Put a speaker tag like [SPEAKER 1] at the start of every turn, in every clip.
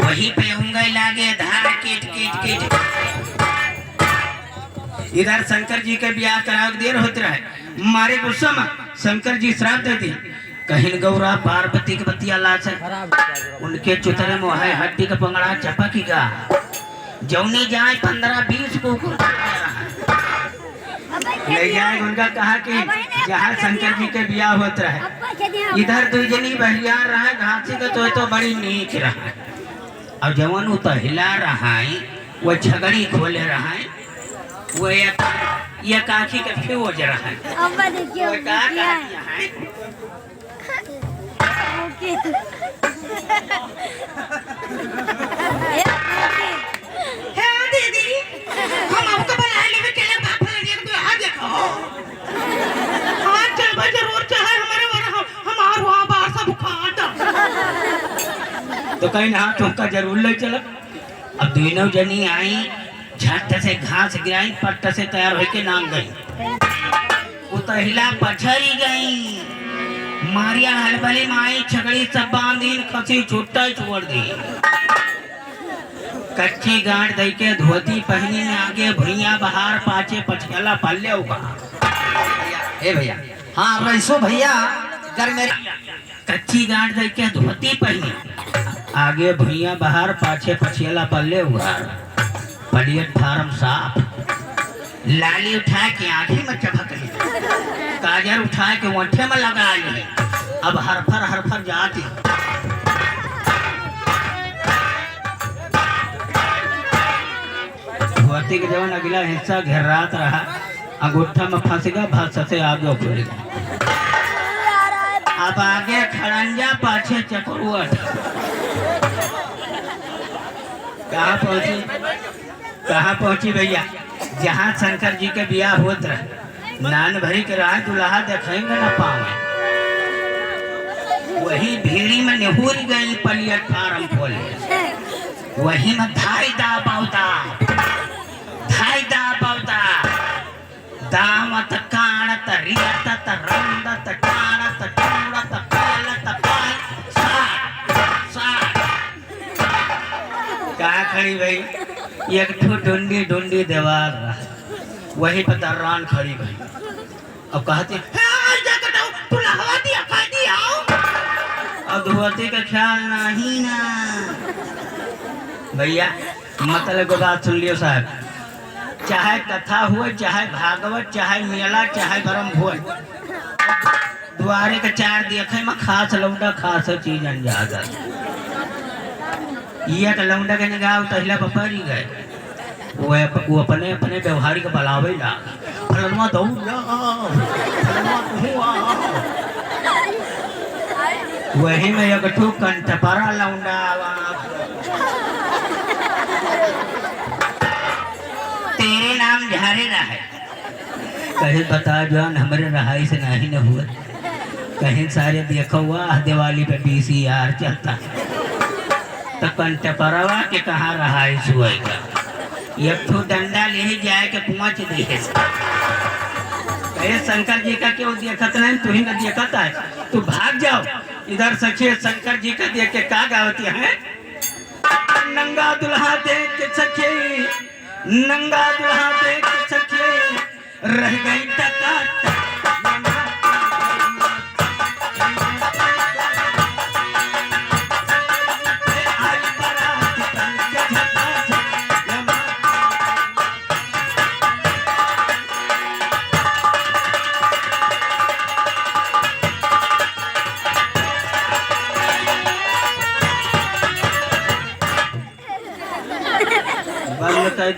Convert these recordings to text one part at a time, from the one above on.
[SPEAKER 1] वही पे उंगली लागे धार किट किट किट। इधर शंकर जी के ब्याह कराव देर होते रहे, मारे गुस्सा में शंकर जी श्राप देते कहीं गौरा पार्वती के बतिया लाश उनके चुतरे मोहे हड्डी का पंगड़ा चपकेगा जौनी जाए 15-20 को ले जाए। उनका कहा कि जहाँ शंकर जी के ब्याह होते रहे इधर दुजनी बहिया रहा घासी का तो बड़ी नीच रहा और जवन तो हिला रहा है वो झगड़ी खोले रहा है वो ये काखी के फ्यूज रहा है। दीदी हम आपको बना लेंगे चले बाप लगे तो यहाँ देखो हाँ चल भाई जरूर चाहे हमारे हमारे वहाँ बाहर सब खाटा तो कहीं ना तुमका जरूर ले चलो। अब दोनों जनी आई झट से घास गिराई पट्ट से तैयार होके नाम गई उतहिला पछरी गई मारिया हलबली माई छगड़ी सब बांधीन खसी छुट्टा छोड़ दी कच्ची गांठ दई के धोती पहनी में आगे भैया बहार पाछे पछला पल्ले होगा ए भैया
[SPEAKER 2] हाँ रईसो भैया कर मेरे
[SPEAKER 1] कच्ची गांठ दई के धोती पहनी आगे भैया बहार पाछे पछला पल्ले हुआ पलियट फार्म साफ लाली उठा के आंखें में चपक ली काजर उठा के ओंठे में लगा ली अब हरफर हरफर जाती धोती के जवान अगला हिस्सा घेरात रहा अंगूठा में फंसेगा भाषा से आगे खुलेगा। अब आगे खड़ंजा पाछे चकरुआ कहाँ पहुंची भैया जहाँ शंकर जी के ब्याह होत रहे नान भरी के राह दुल्हा देखेंगे न पावे वही भीड़ी में निहुर गई पलियट फार्म खोले वही में धाई दा पावता दावत काणत रियत रंदत काणत टूड़त पालत पाल का खड़ी भाई एक ठो डुंडी डुंडी देवार वही पर दर्रान खड़ी गई अब कहती अब धोती का ख्याल नहीं ना भैया मतलब को बात सुन लियो साहब चाहे कथा हुए चाहे भागवत चाहे मेला चाहे गरम भोज द्वारे के चार देखे में खास लौंडा खास चीज अंजाजा ये का लौंडा के निगाह तहला पर पड़ी गए वो अपने अपने व्यवहारिक बलावे ला फलनवा दौड़ा वही में एक ठो कंठपरा लौंडा तेरे नाम झारे रहा कहीं बता जान हमारे रहाई से नहीं न हुआ कहीं सारे देखा हुआ दिवाली पे VCR चलता तो कंठपरवा के कहाँ रहाई सुएगा एक ठो डंडा ले जाए के पहुँच दे कहे शंकर जी का क्यों देखत नहीं तू ही न देखता है तू भाग जाओ इधर सखिए शंकर जी का देख के का गावती है नंगा दुल्हा देख के सखिए नंगा दुल्हा देख के सखिए रह गई टका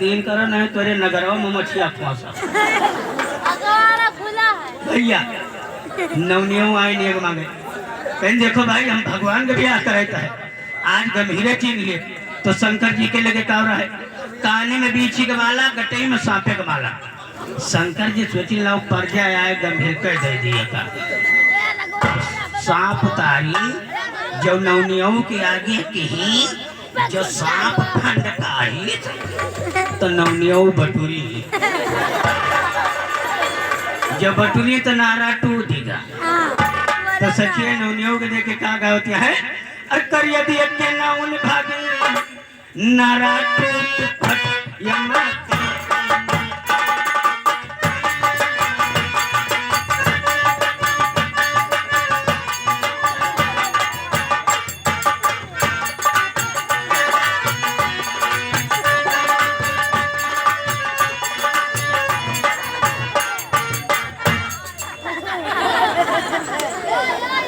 [SPEAKER 1] दिन करो नहीं तोरे नगरवा में मछिया फंसा भैया नवनियों आए नेग मांगे कहीं देखो भाई हम भगवान का ब्याह कराता है आज गंभीरे चीन लिए तो शंकर जी के लगे कावरा है काने में बीछी का माला गटई में सांपे का माला शंकर जी सोची लो पर जाए आए गंभीर कर दे दिया था सांप तारी जो नवनियों के आगे कहीं जो सांप फंडकारी तो नवनियों बटुरी जब बटुरी तो नारा टूटेगा तो सखिए नवनियों के देखे का गावती है अरे कर यदि अकेला उन भागे नरा टूट फट यमा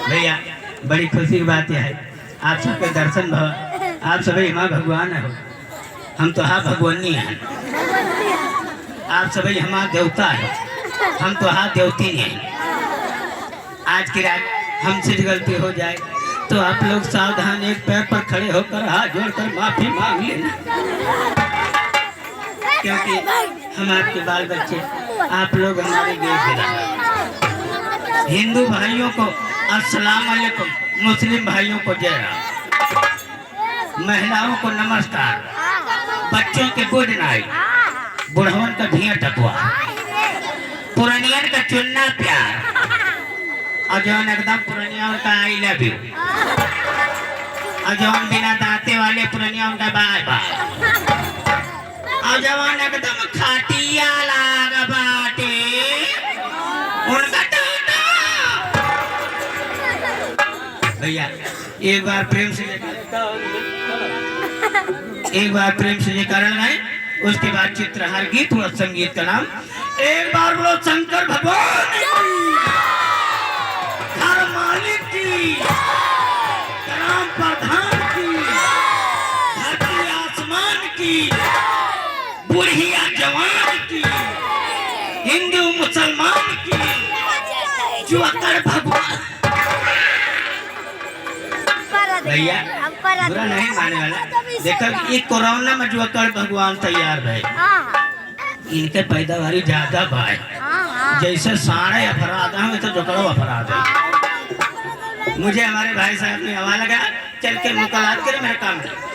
[SPEAKER 1] भैया बड़ी खुशी की बात यह है आप सबके दर्शन भव आप सभी माँ भगवान हो हम तो हाँ भगवानी हैं आप सभी हमारा देवता है हम तो हाँ देवती हैं आज की रात हमसे गलती हो जाए तो आप लोग सावधान एक पैर पर खड़े होकर हाथ जोड़कर माफी मांग लेना क्योंकि हम आपके बाल बच्चे आप लोग हमारे देश हिंदू भाइयों को अस्सलाम वालेकुम, मुस्लिम भाइयों को जय राम, महिलाओं को नमस्कार, बच्चों के गुड नाइट, बुढ़वन का धिया टकुआ, पुरानियन का चुनना प्यार और जौन एकदम पुरानिया का आई लव यू और जौन बिना दांते वाले पुरानिया का बाय बाय और जौन एकदम खाटिया लाग बाटे उनका भैया एक बार प्रेम से कारण गाए उसके बाद चित्रहार गीत व संगीत का नाम एक बार बोलो शंकर भगवान घर मालिक की ग्राम प्रधान की धरती आसमान की बुढ़िया जवान की हिंदू मुसलमान की जुआकर भगवान भैया बुरा नहीं माने वाला देखो ये कोरोना में जो कर भगवान तैयार है इनके पैदावारी ज्यादा भाई जैसे सारे अपराध हैं तो जो करो अपराध है मुझे हमारे भाई साहब ने हवा लगा चल के मुकालात करे मेरा काम है।